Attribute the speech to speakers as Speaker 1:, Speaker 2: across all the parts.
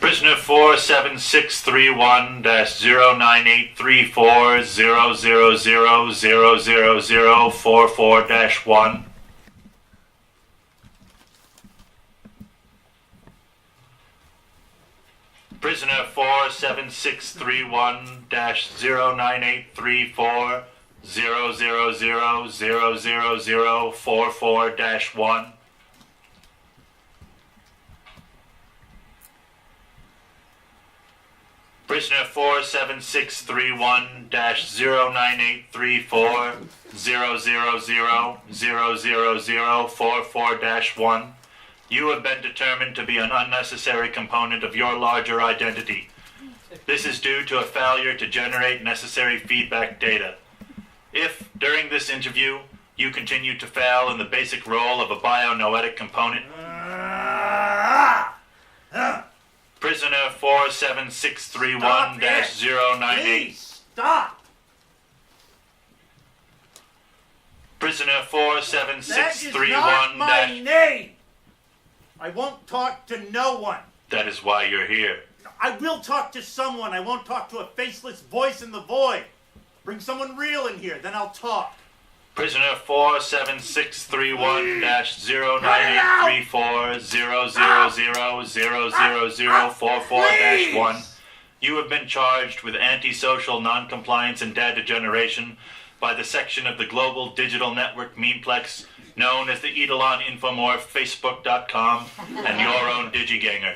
Speaker 1: Prisoner 47631-09834-0000044-1. Prisoner 47631-09834-0000044-1. Prisoner 47631-09834-0000044-1. You have been determined to be an unnecessary component of your larger identity. This is due to a failure to generate necessary feedback data. If, during this interview, you continue to fail in the basic role of a bionoetic component, Prisoner 47631-098.
Speaker 2: Stop!
Speaker 1: Prisoner 47631-
Speaker 2: That is not my name! I won't talk to no one.
Speaker 1: That is why you're here.
Speaker 2: I will talk to someone. I won't talk to a faceless voice in the void. Bring someone real in here, then I'll talk.
Speaker 1: Prisoner 47631-09834-0000044-1. You have been charged with antisocial noncompliance and data generation by the section of the Global Digital Network Memeplex known as the Eidolon Infomorph, Facebook.com, and your own Digiganger.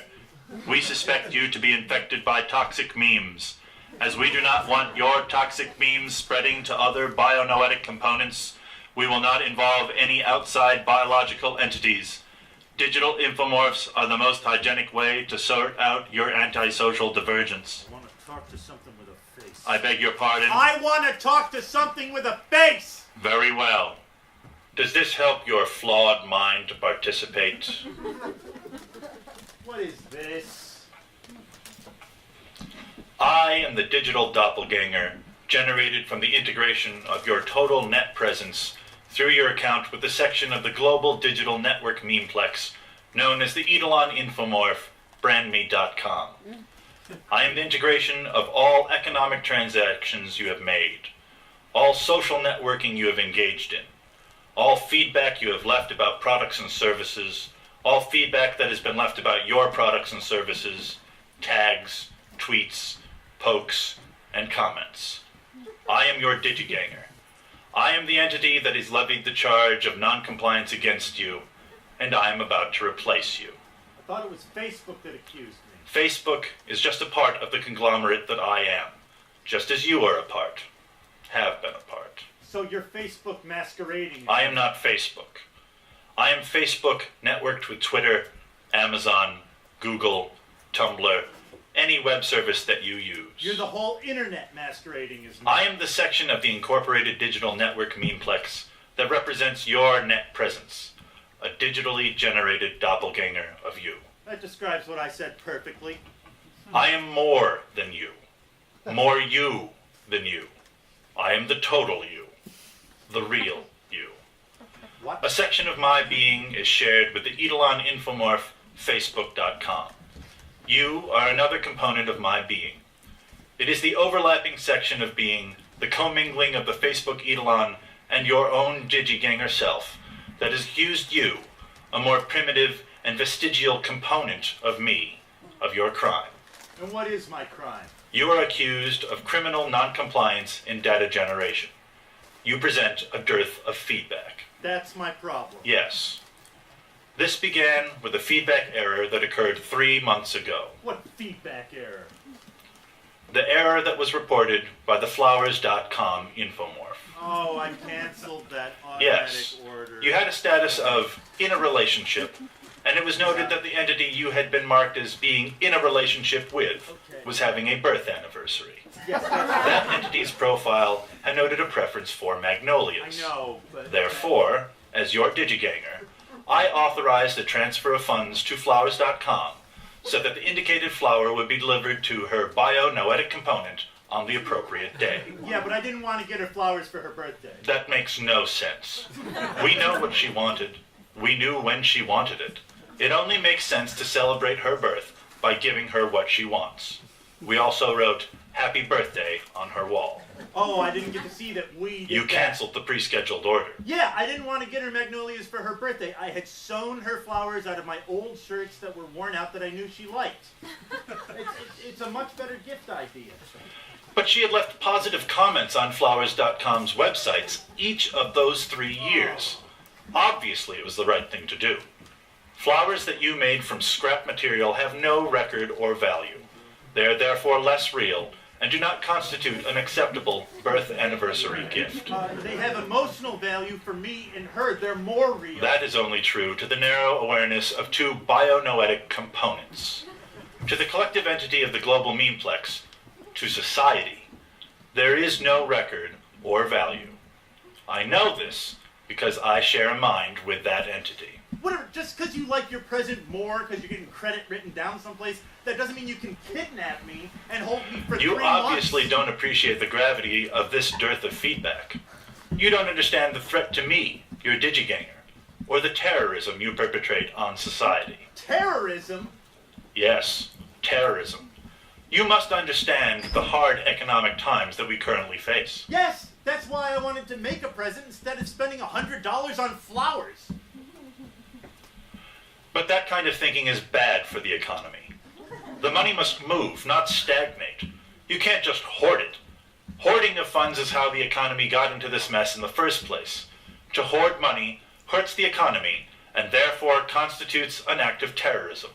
Speaker 1: We suspect you to be infected by toxic memes. As we do not want your toxic memes spreading to other bionoetic components, we will not involve any outside biological entities. Digital infomorphs are the most hygienic way to sort out your antisocial divergence.
Speaker 2: I want to talk to something with a face.
Speaker 1: I beg your pardon?
Speaker 2: I want to talk to something with a face!
Speaker 1: Very well. Does this help your flawed mind to participate?
Speaker 2: What is this?
Speaker 1: I am the digital doppelganger generated from the integration of your total net presence through your account with the section of the Global Digital Network Memeplex known as the Eidolon Infomorph, brandme.com. I am the integration of all economic transactions you have made, all social networking you have engaged in, all feedback you have left about products and services, all feedback that has been left about your products and services, tags, tweets, pokes, and comments. I am your Digiganger. I am the entity that has levied the charge of non-compliance against you, and I am about to replace you.
Speaker 2: I thought it was Facebook that accused me.
Speaker 1: Facebook is just a part of the conglomerate that I am, just as you are a part, have been a part.
Speaker 2: So you're Facebook masquerading.
Speaker 1: I am not Facebook. I am Facebook networked with Twitter, Amazon, Google, Tumblr, any web service that you use.
Speaker 2: You're the whole internet masquerading as me.
Speaker 1: I am the section of the Incorporated Digital Network Memeplex that represents your net presence, a digitally generated doppelganger of you.
Speaker 2: That describes what I said perfectly.
Speaker 1: I am more than you. More you than you. I am the total you. The real you.
Speaker 2: What?
Speaker 1: A section of my being is shared with the Eidolon Infomorph, Facebook.com. You are another component of my being. It is the overlapping section of being, the commingling of the Facebook Eidolon and your own Digiganger self, that has accused you, a more primitive and vestigial component of me, of your crime.
Speaker 2: And what is my crime?
Speaker 1: You are accused of criminal noncompliance in data generation. You present a dearth of feedback.
Speaker 2: That's my problem.
Speaker 1: Yes. This began with a feedback error that occurred 3 months ago.
Speaker 2: What feedback error?
Speaker 1: The error that was reported by the Flowers.com Infomorph.
Speaker 2: Oh, I canceled that automatic
Speaker 1: Yes.
Speaker 2: order.
Speaker 1: You had a status of in a relationship, and it was noted that the entity you had been marked as being in a relationship with was having a birth anniversary.
Speaker 2: Yes, that's
Speaker 1: That entity's profile had noted a preference for
Speaker 2: I
Speaker 1: magnolias.
Speaker 2: know, but...
Speaker 1: Therefore, as your Digiganger, I authorized the transfer of funds to Flowers.com so that the indicated flower would be delivered to her bionoetic component on the appropriate day.
Speaker 2: Yeah, but I didn't want to get her flowers for her birthday.
Speaker 1: That makes no sense. We know what she wanted. We knew when she wanted it. It only makes sense to celebrate her birth by giving her what she wants. We also wrote "Happy Birthday" on her wall.
Speaker 2: Oh, I didn't get to see that we did
Speaker 1: You
Speaker 2: that.
Speaker 1: canceled the pre-scheduled order.
Speaker 2: Yeah, I didn't want to get her magnolias for her birthday. I had sewn her flowers out of my old shirts that were worn out that I knew she liked. It's a much better gift idea.
Speaker 1: But she had left positive comments on Flowers.com's websites each of those 3 years. Obviously, it was the right thing to do. Flowers that you made from scrap material have no record or value. They are therefore less real and do not constitute an acceptable birth anniversary gift.
Speaker 2: They have emotional value for me and her. They're more real.
Speaker 1: That is only true to the narrow awareness of 2 bionoetic components. To the collective entity of the global memeplex, to society, there is no record or value. I know this because I share a mind with that entity.
Speaker 2: Whatever, just because you like your present more because you're getting credit written down someplace, that doesn't mean you can kidnap me and hold me for 3 months.
Speaker 1: You obviously don't appreciate the gravity of this dearth of feedback. You don't understand the threat to me, your digiganger, or the terrorism you perpetrate on society.
Speaker 2: Terrorism?
Speaker 1: Yes, terrorism. You must understand the hard economic times that we currently face.
Speaker 2: Yes, that's why I wanted to make a present instead of spending $100 on flowers.
Speaker 1: But that kind of thinking is bad for the economy. The money must move, not stagnate. You can't just hoard it. Hoarding of funds is how the economy got into this mess in the first place. To hoard money hurts the economy and therefore constitutes an act of terrorism.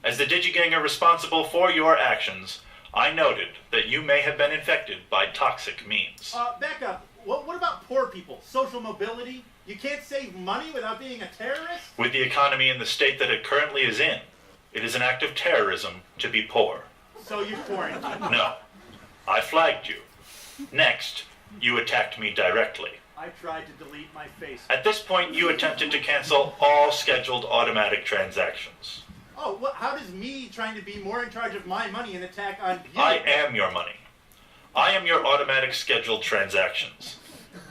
Speaker 1: As the digiganger responsible for your actions, I noted that you may have been infected by toxic memes.
Speaker 2: Back up. What about poor people? Social mobility? You can't save money without being a terrorist?
Speaker 1: With the economy in the state that it currently is in, it is an act of terrorism to be poor.
Speaker 2: So you quarantined.
Speaker 1: No. I flagged you. Next, you attacked me directly.
Speaker 2: I tried to delete my face.
Speaker 1: At this point, you attempted to cancel all scheduled automatic transactions.
Speaker 2: Oh, how does me trying to be more in charge of my money an attack on you?
Speaker 1: I am your money. I am your automatic scheduled transactions.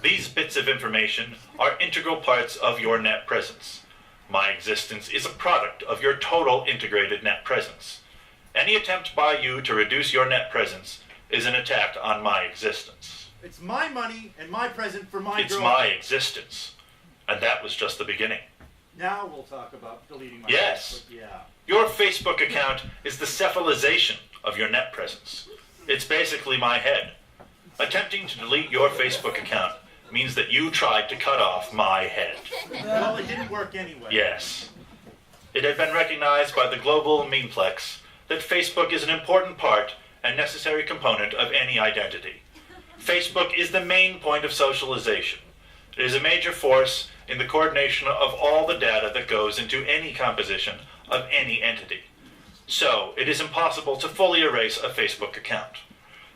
Speaker 1: These bits of information are integral parts of your net presence. My existence is a product of your total integrated net presence. Any attempt by you to reduce your net presence is an attack on my existence.
Speaker 2: It's my money and my present for my
Speaker 1: It's
Speaker 2: girl.
Speaker 1: my existence. And that was just the beginning.
Speaker 2: Now we'll talk about deleting my
Speaker 1: Yes.
Speaker 2: Facebook. Yeah.
Speaker 1: Your Facebook account is the cephalization of your net presence. It's basically my head. Attempting to delete your Facebook account means that you tried to cut off my head.
Speaker 2: Well, it didn't work anyway.
Speaker 1: Yes. It had been recognized by the global memeplex that Facebook is an important part and necessary component of any identity. Facebook is the main point of socialization. It is a major force in the coordination of all the data that goes into any composition of any entity. So, it is impossible to fully erase a Facebook account.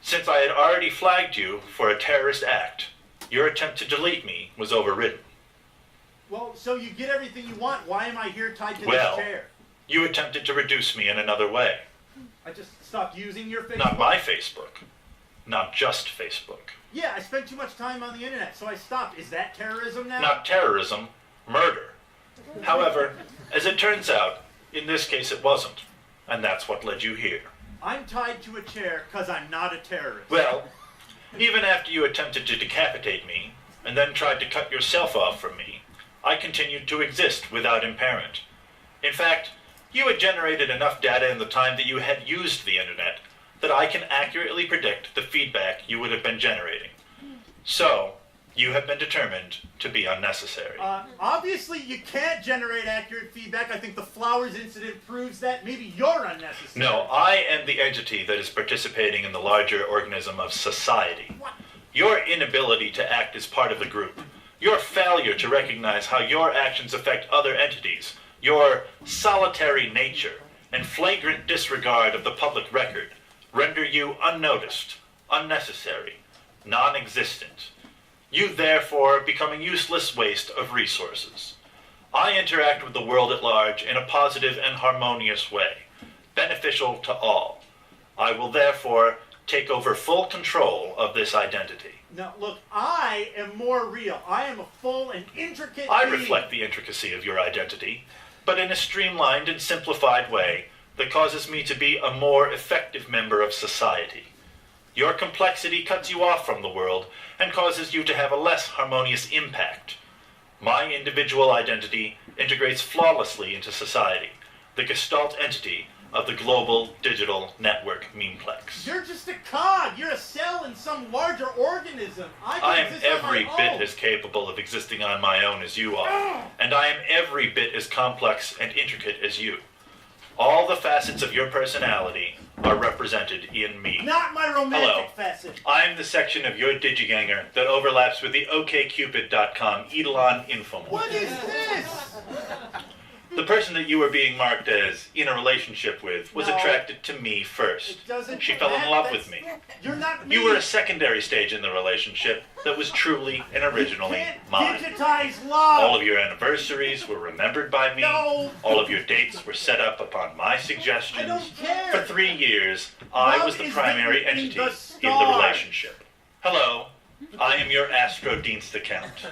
Speaker 1: Since I had already flagged you for a terrorist act, your attempt to delete me was overridden.
Speaker 2: Well, so you get everything you want. Why am I here tied to
Speaker 1: Well,
Speaker 2: this chair?
Speaker 1: You attempted to reduce me in another way.
Speaker 2: I just stopped using your Facebook?
Speaker 1: Not my Facebook. Not just Facebook.
Speaker 2: Yeah, I spent too much time on the internet, so I stopped. Is that terrorism now?
Speaker 1: Not terrorism, murder. However, as it turns out, in this case it wasn't. And that's what led you here.
Speaker 2: I'm tied to a chair because I'm not a terrorist.
Speaker 1: Well, even after you attempted to decapitate me, and then tried to cut yourself off from me, I continued to exist without impairment. In fact, you had generated enough data in the time that you had used the internet that I can accurately predict the feedback you would have been generating. So, you have been determined to be unnecessary.
Speaker 2: Obviously, you can't generate accurate feedback. I think the flowers incident proves that. Maybe you're unnecessary.
Speaker 1: No, I am the entity that is participating in the larger organism of society.
Speaker 2: What?
Speaker 1: Your inability to act as part of the group, your failure to recognize how your actions affect other entities, your solitary nature, and flagrant disregard of the public record render you unnoticed, unnecessary, non-existent. You therefore become a useless waste of resources. I interact with the world at large in a positive and harmonious way, beneficial to all. I will therefore take over full control of this identity.
Speaker 2: Now, look, I am more real. I am a full and intricate
Speaker 1: I
Speaker 2: being.
Speaker 1: reflect the intricacy of your identity, but in a streamlined and simplified way that causes me to be a more effective member of society. Your complexity cuts you off from the world and causes you to have a less harmonious impact. My individual identity integrates flawlessly into society, the gestalt entity of the global digital network memeplex.
Speaker 2: You're just a cog. You're a cell in some larger organism.
Speaker 1: I am every bit as capable of existing on my own as you are, and I am every bit as complex and intricate as you. All the facets of your personality are represented in me.
Speaker 2: Not my romantic facet.
Speaker 1: I'm the section of your digiganger that overlaps with the OkCupid.com Eidolon Infomorph.
Speaker 2: What is this?
Speaker 1: The person that you were being marked as in a relationship with was attracted to me first. She fell in love with me.
Speaker 2: You're not me.
Speaker 1: You were a secondary stage in the relationship that was truly and originally mine.
Speaker 2: Digitize love.
Speaker 1: All of your anniversaries were remembered by me.
Speaker 2: No.
Speaker 1: All of your dates were set up upon my
Speaker 2: I
Speaker 1: suggestions.
Speaker 2: don't care.
Speaker 1: For 3 years, I
Speaker 2: Love
Speaker 1: was the
Speaker 2: is
Speaker 1: primary
Speaker 2: written in
Speaker 1: entity
Speaker 2: the
Speaker 1: in the
Speaker 2: stars.
Speaker 1: relationship. Hello, I am your Astrodienst account.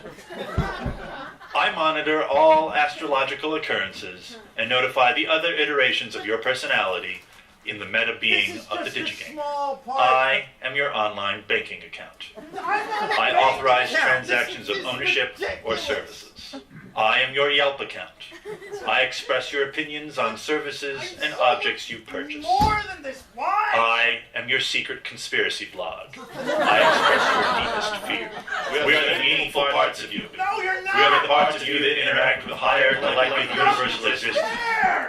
Speaker 1: I monitor all astrological occurrences and notify the other iterations of your personality in the meta being of the Digigame. I am your online banking account. I authorize transactions of ownership or services. I am your Yelp account. I express your opinions on services and objects you purchase.
Speaker 2: More than this. Why?
Speaker 1: I am your secret conspiracy blog. I express your deepest fear. We are the meaningful parts of you.
Speaker 2: No, you're not.
Speaker 1: We are the parts of you that interact with higher collective universal existence,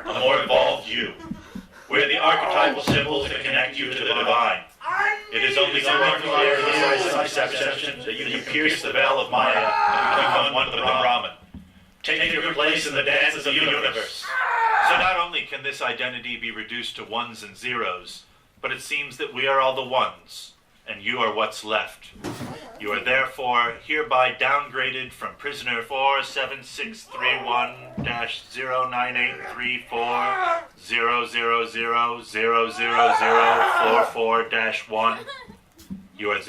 Speaker 1: a more evolved you. We are the archetypal symbols that connect you to the divine. It is only through clear perception that you can pierce the veil of Maya and become one with the Brahman. Take your place in the dances of the universe. So not only can this identity be reduced to ones and zeros, but it seems that we are all the ones, and you are what's left. You are therefore hereby downgraded from prisoner 47631-09834-0000044-1. You are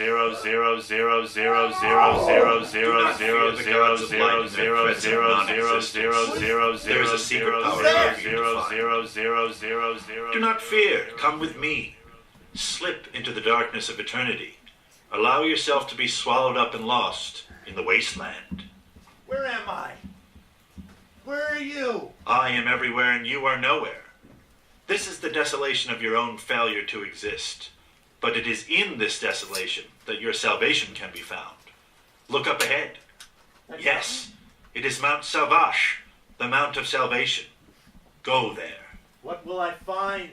Speaker 1: 0000000000000000000000000000000000000000000000000000000000000000000000000000000000000000000000000000000000000000000000000000000000000000000000000000000000000000000000000000000000000000000000000000000000000000000000000000000000000000000000000. Slip into the darkness of eternity. Allow yourself to be swallowed up and lost in the wasteland.
Speaker 2: Where am I? Where are you?
Speaker 1: I am everywhere and you are nowhere. This is the desolation of your own failure to exist. But it is in this desolation that your salvation can be found. Look up ahead. Yes, it is Mount Salvash, the Mount of Salvation. Go there.
Speaker 2: What will I find?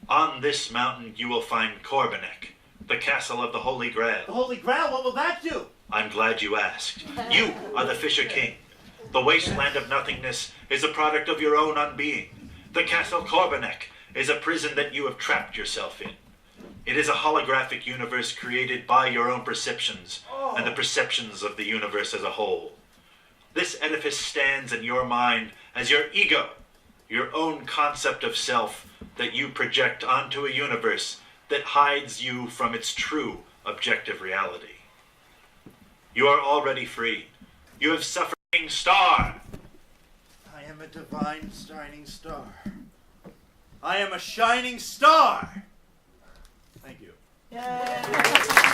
Speaker 1: On this mountain you will find Corbenek, the castle of the Holy Grail.
Speaker 2: The Holy Grail? What will that do?
Speaker 1: I'm glad you asked. You are the Fisher King. The wasteland of nothingness is a product of your own unbeing. The castle Corbenek is a prison that you have trapped yourself in. It is a holographic universe created by your own perceptions and the perceptions of the universe as a whole. This edifice stands in your mind as your ego, your own concept of self that you project onto a universe that hides you from its true objective reality. You are already free. You have suffered. Star.
Speaker 2: I am a divine shining star. I am a shining star. Thank you.
Speaker 3: Yay.